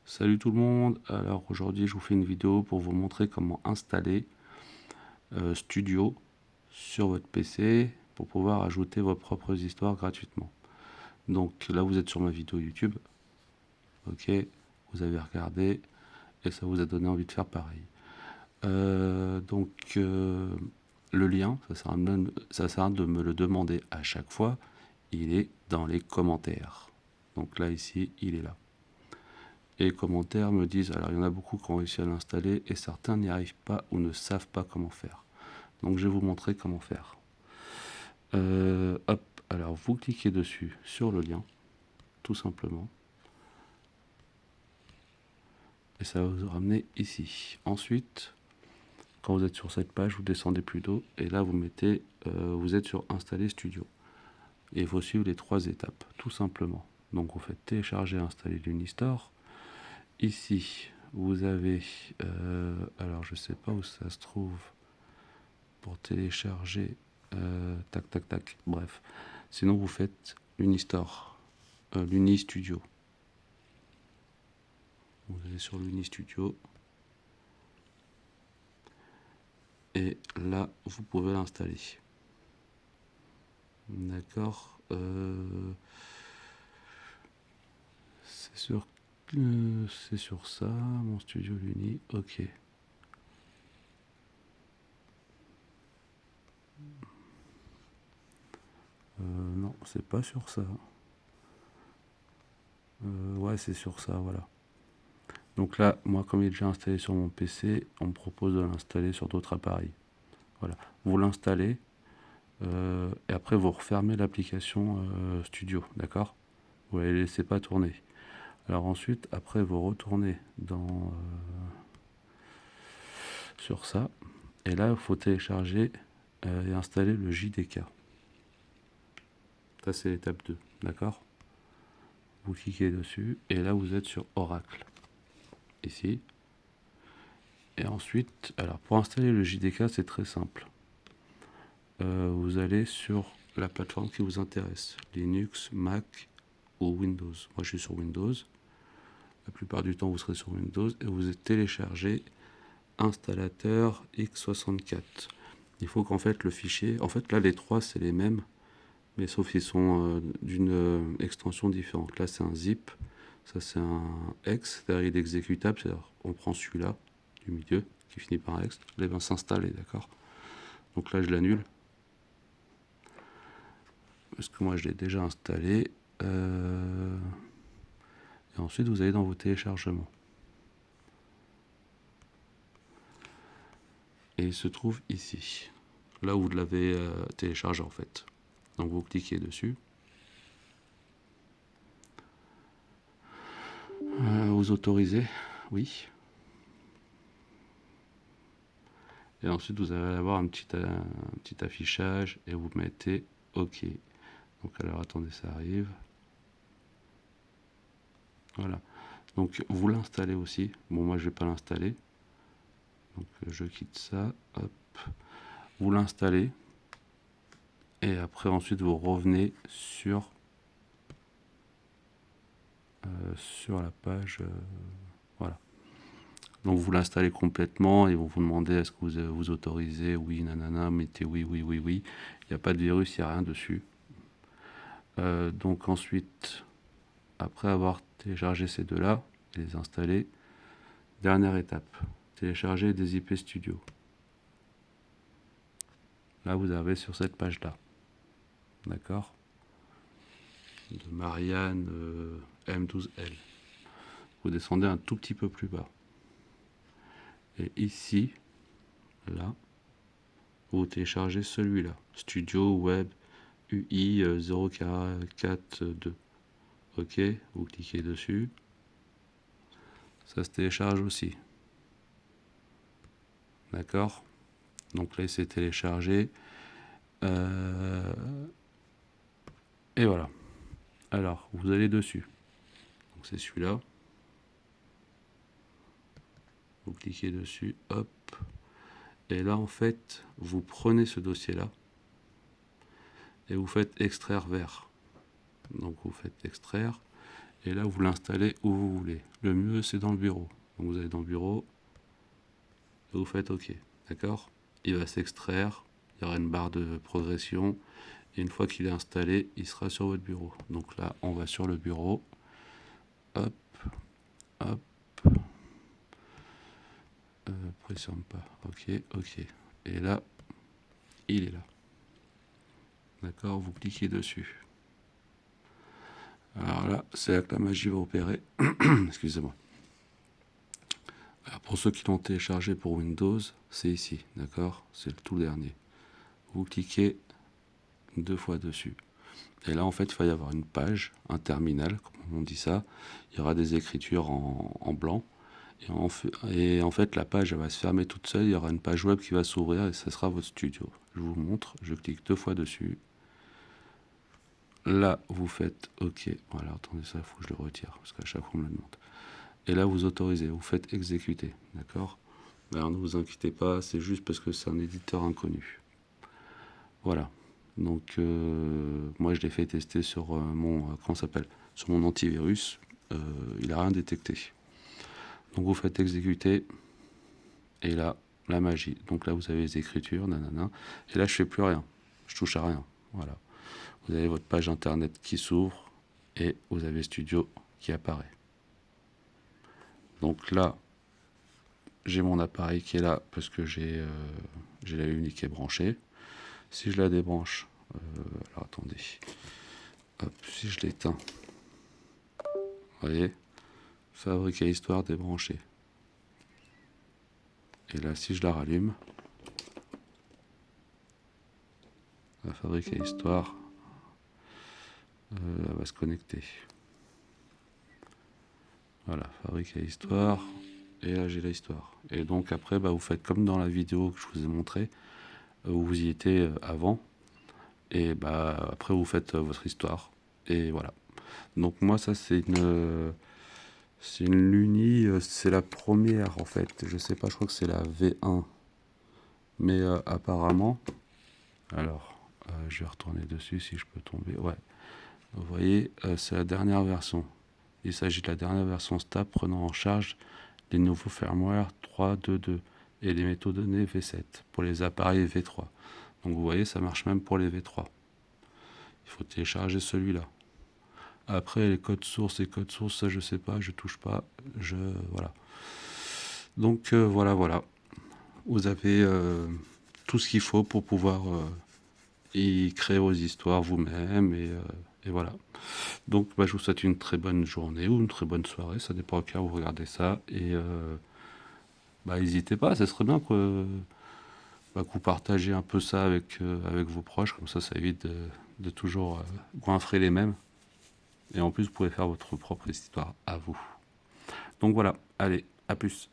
Salut tout le monde, alors aujourd'hui je vous fais une vidéo pour vous montrer comment installer Studio sur votre PC pour pouvoir ajouter vos propres histoires gratuitement. Donc là vous êtes sur ma vidéo YouTube, ok, vous avez regardé et ça vous a donné envie de faire pareil. Le lien, ça sert à rien de me le demander à chaque fois, il est dans les commentaires. Donc là ici, il est là. Et les commentaires me disent, alors il y en a beaucoup qui ont réussi à l'installer et certains n'y arrivent pas ou ne savent pas comment faire. Donc je vais vous montrer comment faire. Hop, alors vous cliquez dessus sur le lien, tout simplement. Et ça va vous ramener ici. Ensuite, quand vous êtes sur cette page, vous descendez plus d'eau et là vous mettez, vous êtes sur Installer Studio. Et il faut suivre les 3 étapes, tout simplement. Donc vous faites télécharger et installer l'Unistore. Ici, vous avez, alors je sais pas où ça se trouve pour télécharger, tac tac tac, bref. Sinon vous faites l'Unistore, l'Unistudio. Vous allez sur l'Unistudio et là vous pouvez l'installer. D'accord, c'est sur ça, mon studio l'Uni, ok. Non, c'est pas sur ça. Ouais, c'est sur ça, voilà. Donc là, moi, comme il est déjà installé sur mon PC, on me propose de l'installer sur d'autres appareils. Voilà. Vous l'installez et après vous refermez l'application Studio, d'accord? Vous ne la laissez pas tourner. Alors ensuite, après, vous retournez sur ça. Et là, il faut télécharger et installer le JDK. Ça, c'est l'étape 2, d'accord? Vous cliquez dessus et là, vous êtes sur Oracle. Ici. Et ensuite, alors pour installer le JDK, c'est très simple. Vous allez sur la plateforme qui vous intéresse, Linux, Mac ou Windows. Moi je suis sur Windows, la plupart du temps vous serez sur Windows et vous téléchargez installateur x64. Il faut qu'en fait le fichier, en fait là les trois c'est les mêmes, mais sauf qu'ils sont d'une extension différente. Là c'est un zip, ça c'est un ex, derrière il est exécutable, c'est-à-dire on prend celui-là du milieu qui finit par ex, là il va s'installer, d'accord? Donc là je l'annule parce que moi je l'ai déjà installé. Et ensuite vous allez dans vos téléchargements. Et il se trouve ici, là où vous l'avez téléchargé en fait. Donc vous cliquez dessus. Vous autorisez, oui. Et ensuite vous allez avoir un petit affichage et vous mettez OK. Donc alors attendez, ça arrive. Voilà. Donc vous l'installez aussi. Bon moi je vais pas l'installer. Donc je quitte ça. Hop. Vous l'installez. Et après ensuite vous revenez sur la page. Voilà. Donc vous l'installez complètement, ils vont vous demander est-ce que vous autorisez, oui, nanana, mettez oui, oui, oui, oui. Il n'y a pas de virus, il n'y a rien dessus. Donc ensuite, après avoir téléchargé ces deux-là, les installer, dernière étape, télécharger des IP Studio. Là, vous avez sur cette page-là. D'accord? De Marianne M12L. Vous descendez un tout petit peu plus bas. Et ici, là, vous téléchargez celui-là. Studio Web UI 042. Ok, vous cliquez dessus. Ça se télécharge aussi. D'accord? Donc là, c'est téléchargé. Et voilà. Alors, vous allez dessus. Donc c'est celui-là. Vous cliquez dessus. Hop. Et là, en fait, vous prenez ce dossier-là. Et vous faites extraire vers. Donc vous faites extraire. Et là, vous l'installez où vous voulez. Le mieux, c'est dans le bureau. Donc vous allez dans le bureau, et vous faites OK. D'accord? Il va s'extraire, il y aura une barre de progression, et une fois qu'il est installé, il sera sur votre bureau. Donc là, on va sur le bureau. Hop, hop. Pressionne pas. OK, OK. Et là, il est là. D'accord? Vous cliquez dessus. Alors là, c'est là que la magie va opérer. Excusez-moi. Alors pour ceux qui l'ont téléchargé pour Windows, c'est ici, d'accord? C'est le tout dernier. Vous cliquez 2 fois dessus. Et là, en fait, il va y avoir une page, un terminal, comme on dit ça. Il y aura des écritures en blanc. Et en fait, la page elle va se fermer toute seule. Il y aura une page web qui va s'ouvrir et ce sera votre studio. Je vous montre. Je clique 2 fois dessus. Là, vous faites OK. Voilà, attendez ça, il faut que je le retire parce qu'à chaque fois, on me le demande. Et là, vous autorisez, vous faites exécuter. D'accord? Alors, ne vous inquiétez pas, c'est juste parce que c'est un éditeur inconnu. Voilà. Donc, moi, je l'ai fait tester sur comment ça s'appelle? Sur mon antivirus. Il n'a rien détecté. Donc, vous faites exécuter. Et là, la magie. Donc là, vous avez les écritures, nanana. Et là, je fais plus rien. Je touche à rien. Voilà. Vous avez votre page internet qui s'ouvre et vous avez Studio qui apparaît. Donc là, j'ai mon appareil qui est là parce que j'ai la Uni qui est branchée. Si je la débranche, alors attendez, hop, si je l'éteins, vous voyez, fabrique à histoire débranchée. Et là, si je la rallume, la fabrique à histoire va se connecter. Voilà, fabrique à histoire. Et là, j'ai la histoire. Et donc après, bah, vous faites comme dans la vidéo que je vous ai montré, où vous y étiez avant. Et bah, après, vous faites votre histoire. Et voilà. Donc moi, ça, c'est une Luni, c'est la première en fait. Je sais pas, je crois que c'est la V1. Mais apparemment, alors, je vais retourner dessus si je peux tomber. Ouais, vous voyez, c'est la dernière version. Il s'agit de la dernière version stable prenant en charge les nouveaux firmware 3.2.2 et les métadonnées V7 pour les appareils V3. Donc vous voyez, ça marche même pour les V3. Il faut télécharger celui-là. Après, les codes sources et codes sources, ça je sais pas, je touche pas. Voilà. Donc voilà. Vous avez tout ce qu'il faut pour pouvoir y créer vos histoires vous-même et voilà. Donc bah, je vous souhaite une très bonne journée ou une très bonne soirée, ça dépend à quel vous regardez ça. Et bah, n'hésitez pas, ça serait bien que vous partagez un peu ça avec vos proches, comme ça évite de toujours goinfrer les mêmes. Et en plus, vous pouvez faire votre propre histoire à vous. Donc voilà, allez, à plus.